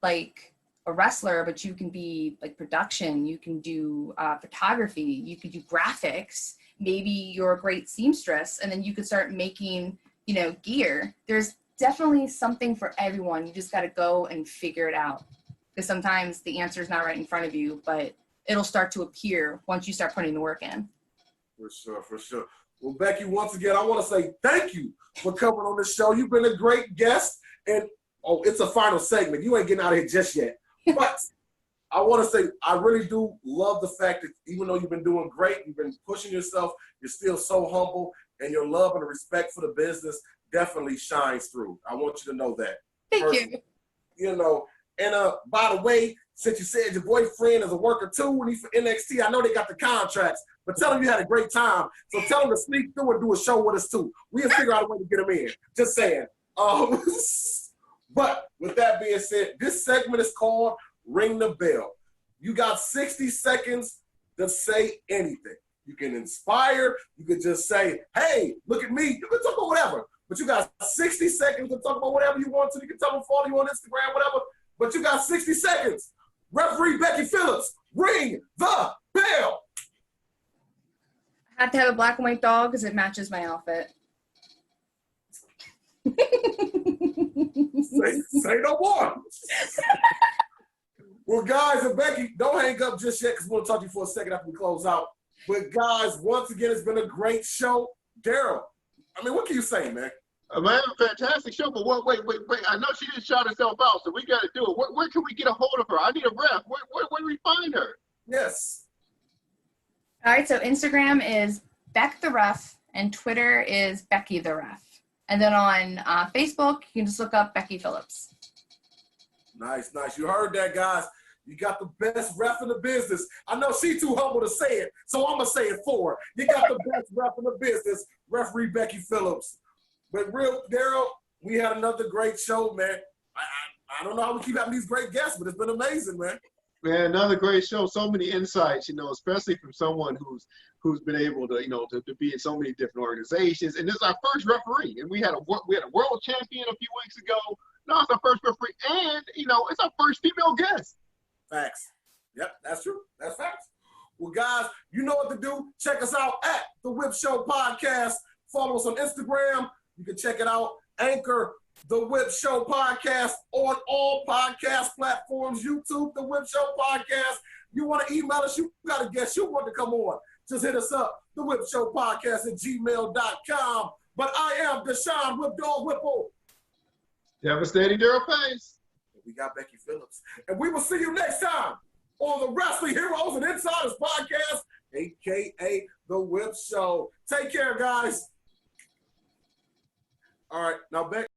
like a wrestler, but you can be like production. You can do photography. You could do graphics. Maybe you're a great seamstress, and then you could start making, you know, gear. There's definitely something for everyone. You just got to go and figure it out. Because sometimes the answer is not right in front of you, but it'll start to appear once you start putting the work in. For sure, for sure. Well, Becky, once again, I want to say thank you for coming on the show. You've been a great guest. And, oh, it's a final segment. You ain't getting out of here just yet. But I want to say I really do love the fact that even though you've been doing great, you've been pushing yourself, you're still so humble, and your love and respect for the business definitely shines through. I want you to know that. Thank you. You know, and by the way, since you said your boyfriend is a worker too, when he's for NXT, I know they got the contracts, but tell him you had a great time. So tell him to sneak through and do a show with us too. We'll figure out a way to get him in. Just saying. But with that being said, this segment is called Ring the Bell. You got 60 seconds to say anything. You can inspire. You can just say, hey, look at me. You can talk about whatever. But you got 60 seconds to talk about whatever you want to. You can tell them follow you on Instagram, whatever. But you got 60 seconds. Referee Beckie Phillips, ring the bell. I have to have a black and white dog because it matches my outfit. say no more. Well, guys, and Becky, don't hang up just yet because we'll talk to you for a second after we close out. But, guys, once again, it's been a great show. Daryl, I mean, what can you say, man? Man, fantastic show, but wait. I know she didn't shout herself out, so we got to do it. Where can we get a hold of her? I need a ref. Where do we find her? Yes. All right, so Instagram is Beck the Ref, and Twitter is Becky the Ref. And then on Facebook, you can just look up Beckie Phillips. Nice. You heard that, guys. You got the best ref in the business. I know she's too humble to say it, so I'm going to say it for her. You got the best ref in the business, Referee Beckie Phillips. But real, Daryl, we had another great show, man. I don't know how we keep having these great guests, but it's been amazing, man. Man, another great show. So many insights, you know, especially from someone who's been able to, you know, to be in so many different organizations. And this is our first referee, and we had a world champion a few weeks ago. Now it's our first referee, and you know, it's our first female guest. Facts. Yep, that's true. That's facts. Well, guys, you know what to do. Check us out at the Whip Show Podcast. Follow us on Instagram. You can check it out. Anchor, The Whip Show Podcast on all podcast platforms. YouTube, The Whip Show Podcast. You want to email us, you got a guest you want to come on. Just hit us up, The Whip Show Podcast at gmail.com. But I am Deshaun Whip Dog Whipple. Devastating Daryl Pace. We got Beckie Phillips. And we will see you next time on the Wrestling Heroes and Insiders Podcast, a.k.a. The Whip Show. Take care, guys. All right, now Becky.